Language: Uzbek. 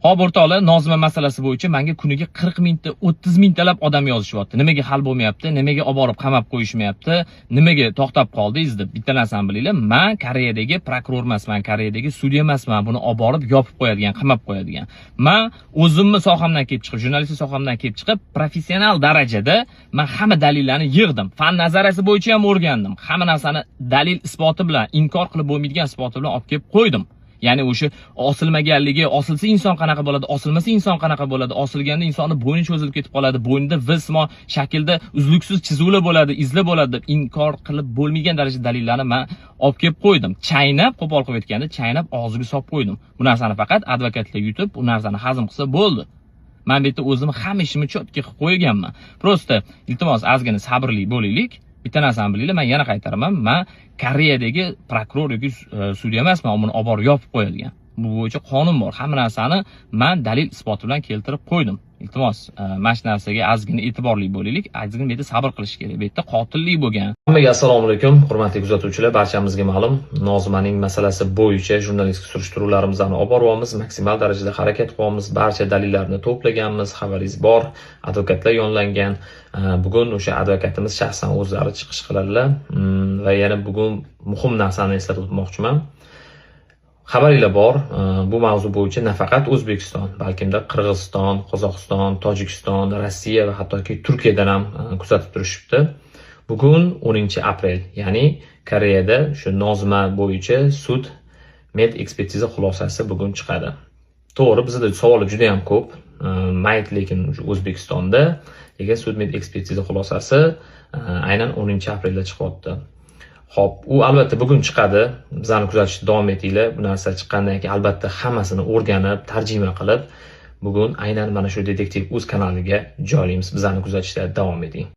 Hop o'rtoqlar, Nozima masalasi bo'yicha menga kuniga 40 mingta, 30 mingtalab odam yozishyapti. Nimaga hal bo'lmayapti? Nimaga olib borib qamab qo'yishmayapti? Nimaga to'xtab qoldingiz deb. Bitta narsani bilinglar, men Koreyadagi prokuror emasman, Koreyadagi sudya emasman. Buni olib borib yopib qo'yadigan, qamab qo'yadigan. Men o'zimni sohamdan kelib chiqib, jurnalistlik sohamdan kelib chiqib, professional darajada men hamma dalillarni yig'dim. Fan nazariyasi bo'yicha ham o'rgandim. Hamma narsani dalil isboti bilan, inkor qilib bo'lmaydigan isboti bilan olib kelib qo'ydim. Ya'ni o'sha osilmaganligi, osilsa inson qanaqa bo'ladi, osilmasa inson qanaqa bo'ladi, osilganda insonni bo'yni cho'zilib ketib qoladi, bo'ynida V-simo shaklda uzluksiz chizuvlar bo'ladi, izlar bo'ladi deb inkor qilib bo'lmagan darajada dalillarni men olib kelib qo'ydim. Chaynab, qo'pol qilib aytganda, chaynab og'ziga solib qo'ydim. Bu narsani faqat advokatlar yutib, bu narsani hazm qilsa bo'ldi. Men bu yerda o'zim hamma ishimni cho'tga qilib qo'yganman. Prosta iltimos ozgina sabrli bo'laylik. Bitta narsani bilinglar, men yana qaytaraman, men Koreyadagi prokuror yoki sudya emasman, uni olib borib yopib qo'yadigan. Bu bo'yicha qonun bor. Hamma narsani men dalil isboti bilan keltirib qo'ydim. Iltimos, mana shu narsaga ozgina e'tiborli bo'laylik, ozgina bu yerda sabr qilish kerak. Bu yerda qotillik bo'lgan. Hammaga assalomu alaykum, hurmatli kuzatuvchilar. Barchamizga ma'lum, Nozimaning masalasi bo'yicha jurnalistik surishtiruvlarimizni olib boryapmiz, maksimal darajada harakat qilyapmiz, barcha dalillarni to'plaganmiz, xabaringiz bor, advokatlar yo'llangan. Bugun o'sha advokatimiz shaxsan o'zlari chiqish qiladilar va yana bugun muhim narsani eslatib o'tmoqchiman. Xabaringlar bor, bu mavzu bo'yicha nafaqat O'zbekiston, balkimda Qirg'iziston, Qozog'iston, Tojikiston, Rossiya va hattoki Turkiyadan ham kuzatib turishibdi. Bugun 10-aprel, ya'ni Koreyada shu Nozima bo'yicha sud med ekspertiza xulosasi bugun chiqadi. To'g'ri, bizda savollar juda ham ko'p. Mayt lekin O'zbekistonda lekin sud med ekspertiza xulosasi aynan 10-aprelda chiqyapti. Xo'p, u albatta bugun chiqadi. Bizlarni kuzatishda davom etinglar. Bu narsa chiqqandan keyin albatta hammasini o'rganib, tarjima qilib, bugun aynan mana shu Detektiv.uz kanaliga joylaymiz. Bizlarni kuzatishda davom eting.